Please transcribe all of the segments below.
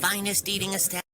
Finest eating establishment.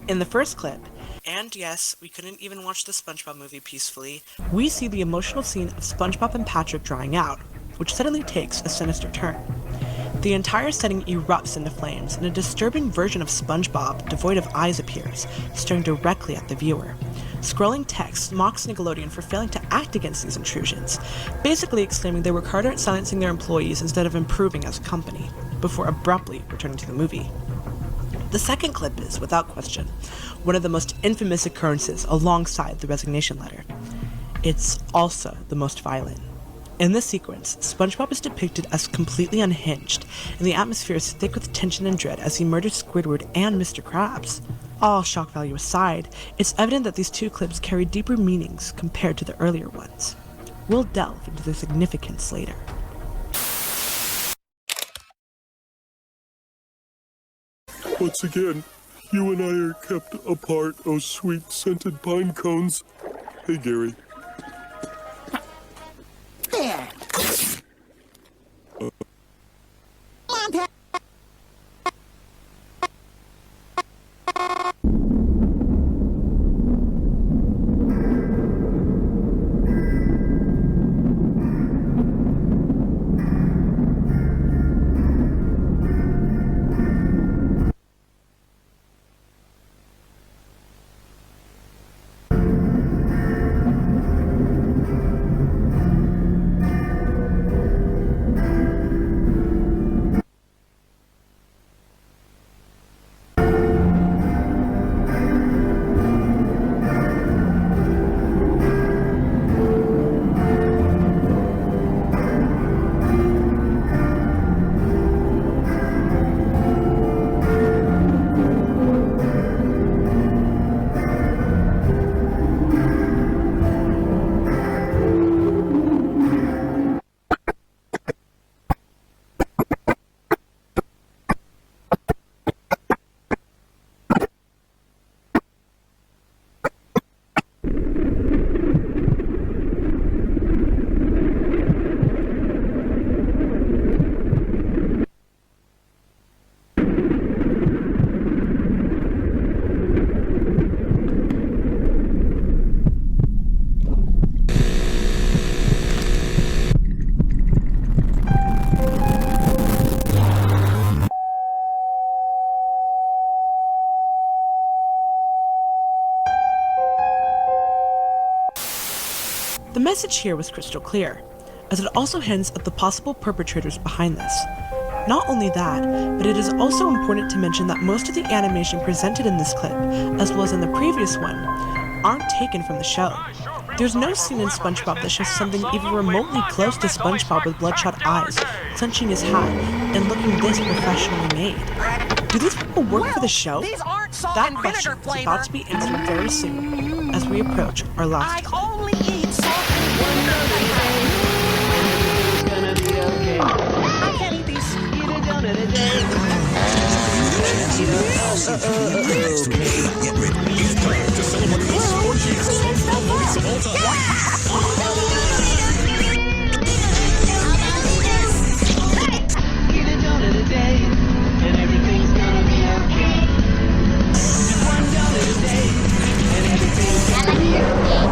In the first clip, and yes, we couldn't even watch the SpongeBob movie peacefully, we see the emotional scene of SpongeBob and Patrick drying out, which suddenly takes a sinister turn. The entire setting erupts into flames, and a disturbing version of SpongeBob, devoid of eyes, appears, staring directly at the viewer. Scrolling text mocks Nickelodeon for failing to act against these intrusions, basically exclaiming they were harder at silencing their employees instead of improving as a company, before abruptly returning to the movie. The second clip is, without question, one of the most infamous occurrences alongside the resignation letter. It's also the most violent. In this sequence, SpongeBob is depicted as completely unhinged, and the atmosphere is thick with tension and dread as he murders Squidward and Mr. Krabs. All shock value aside, it's evident that these two clips carry deeper meanings compared to the earlier ones. We'll delve into their significance later. Once again, you and I are kept apart, oh sweet scented pine cones. Hey, Gary. There. message here was crystal clear, as it also hints at the possible perpetrators behind this. Not only that, but it is also important to mention that most of the animation presented in this clip, as well as in the previous one, aren't taken from the show. There's no scene in SpongeBob that shows something even remotely close to SpongeBob with bloodshot eyes, clenching his hat, and looking this professionally made. Do these people work for the show? That question is about to be answered very soon, as we approach our last clip. Only eat salt and I can't eat these. Eat a donut a day. Get ready. It's time to celebrate the spongiest SpongeBob moments of all time. Eat a donut a day, and everything's gonna be okay. Just one donut a day, and everything's gonna be okay.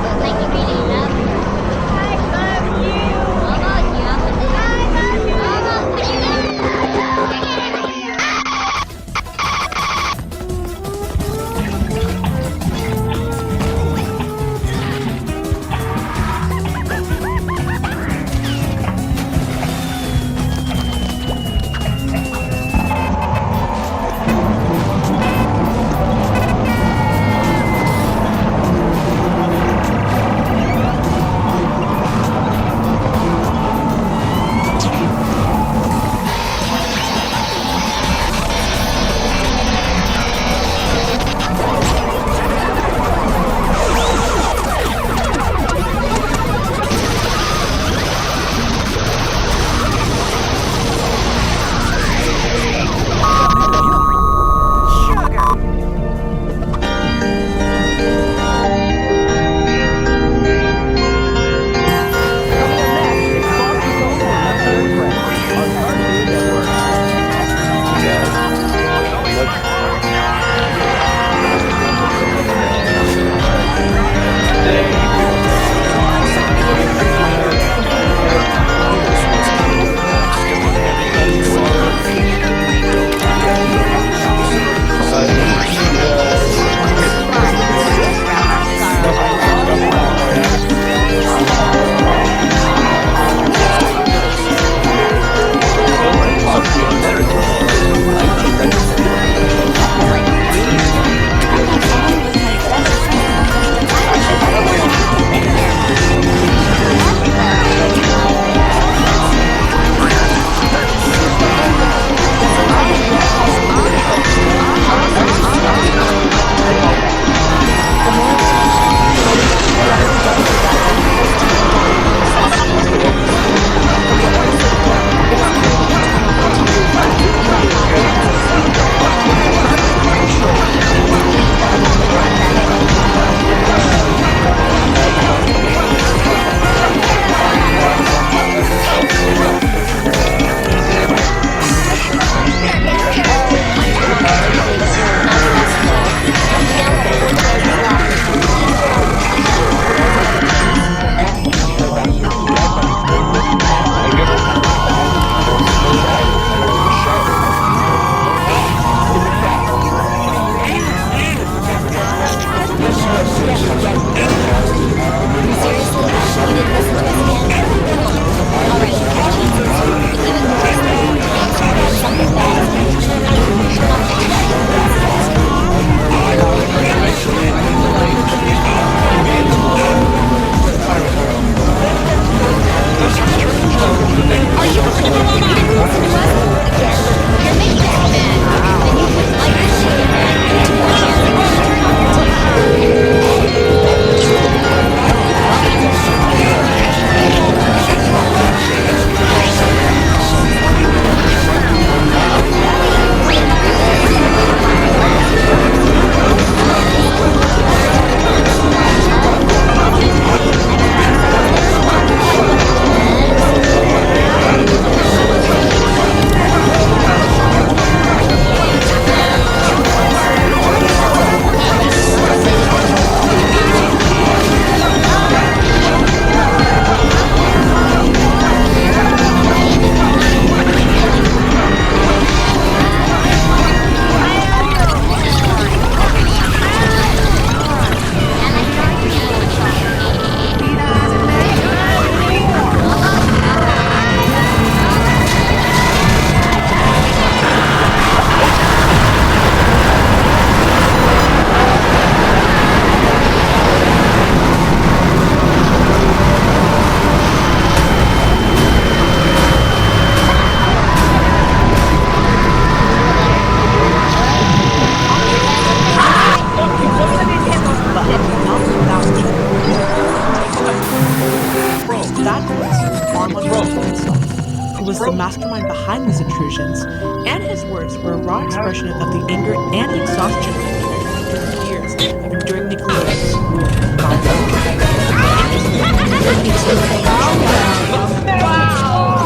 raw expression of the anger and exhaustion after years of enduring Nickelodeon's rule by that recent staff revealed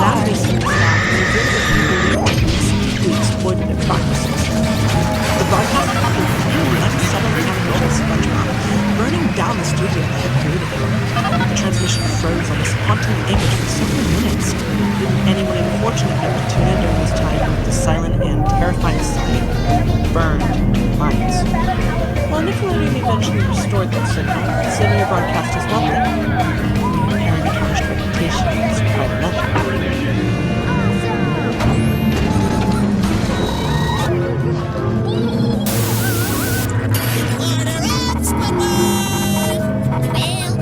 that he believed that he was deeply exploitative practices. The broadcast happened through unsubtle animation SpongeBob, burning down the studio that had created it. The transmission froze on this haunting image for several minutes, leaving anyone unfortunate enough to tune in during this time with the silent and terrifying sight, burned lights. While Nickelodeon eventually restored that signal, saving your broadcast is one thing, repairing a tarnished reputation is quite another.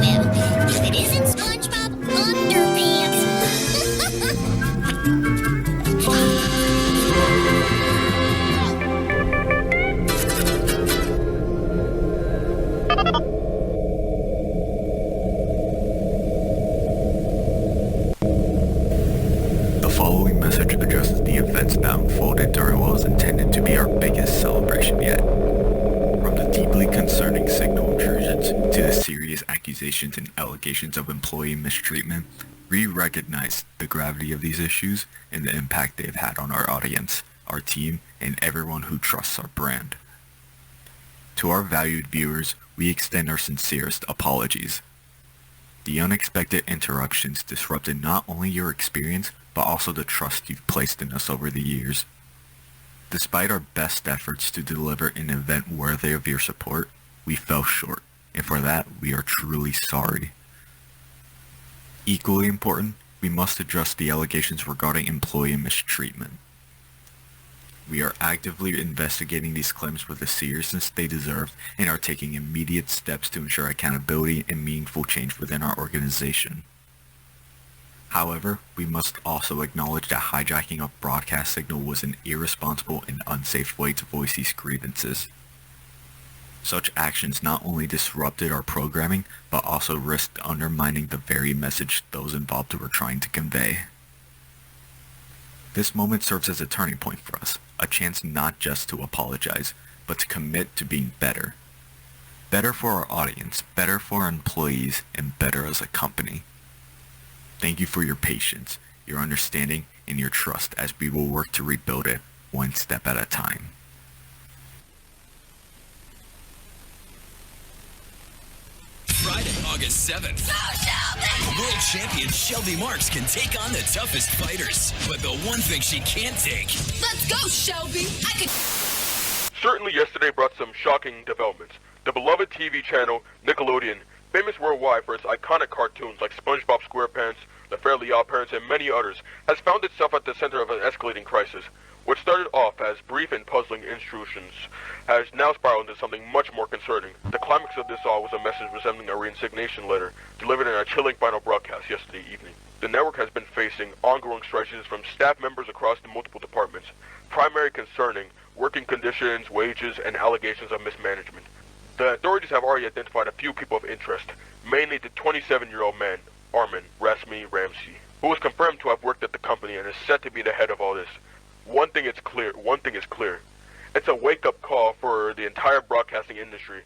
Well, if it isn't SpongeBob Underpants. The following message addresses the events that unfolded during what was intended to be our biggest celebration yet. From the deeply concerning signal intrusions to the serious accusations and allegations of employee mistreatment, we recognize the gravity of these issues and the impact they've had on our audience, our team, and everyone who trusts our brand. To our valued viewers, we extend our sincerest apologies. The unexpected interruptions disrupted not only your experience, but also the trust you've placed in us over the years. Despite our best efforts to deliver an event worthy of your support, we fell short, and for that, we are truly sorry. Equally important, we must address the allegations regarding employee mistreatment. We are actively investigating these claims with the seriousness they deserve and are taking immediate steps to ensure accountability and meaningful change within our organization. However, we must also acknowledge that hijacking a broadcast signal was an irresponsible and unsafe way to voice these grievances. Such actions not only disrupted our programming, but also risked undermining the very message those involved were trying to convey. This moment serves as a turning point for us, a chance not just to apologize, but to commit to being better. Better for our audience, better for our employees, and better as a company. Thank you for your patience, your understanding, and your trust as we will work to rebuild it one step at a time. Friday, August 7th. World champion Shelby Marks can take on the toughest fighters. But the one thing she can't take. Let's go, Shelby. I could. Certainly yesterday brought some shocking developments. The beloved TV channel, Nickelodeon, famous worldwide for its iconic cartoons like SpongeBob SquarePants, The Fairly OddParents, and many others, has found itself at the center of an escalating crisis. What started off as brief and puzzling intrusions has now spiraled into something much more concerning. The climax of this all was a message resembling a resignation letter delivered in a chilling final broadcast yesterday evening. The network has been facing ongoing strikes from staff members across the multiple departments, primarily concerning working conditions, wages, and allegations of mismanagement. The authorities have already identified a few people of interest, mainly the 27-year-old man, Armin Rasmi Ramsey, who was confirmed to have worked at the company and is set to be the head of all this. One thing is clear. It's a wake-up call for the entire broadcasting industry.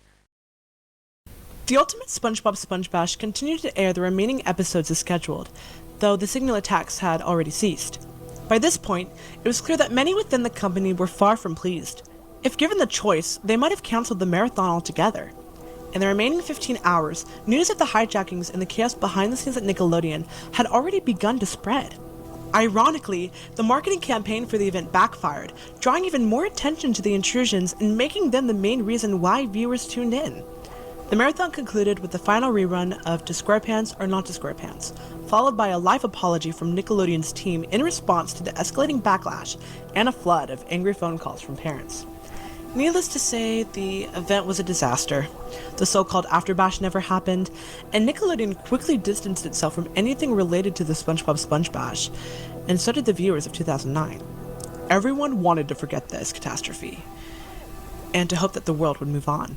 The Ultimate SpongeBob Sponge Bash continued to air the remaining episodes as scheduled, though the signal attacks had already ceased. By this point, it was clear that many within the company were far from pleased. If given the choice, they might have cancelled the marathon altogether. In the remaining 15 hours, news of the hijackings and the chaos behind the scenes at Nickelodeon had already begun to spread. Ironically, the marketing campaign for the event backfired, drawing even more attention to the intrusions and making them the main reason why viewers tuned in. The marathon concluded with the final rerun of To SquarePants or Not to SquarePants, followed by a live apology from Nickelodeon's team in response to the escalating backlash and a flood of angry phone calls from parents. Needless to say, the event was a disaster. The so-called Afterbash never happened, and Nickelodeon quickly distanced itself from anything related to the SpongeBob Sponge Bash, and so did the viewers of 2009. Everyone wanted to forget this catastrophe, and to hope that the world would move on.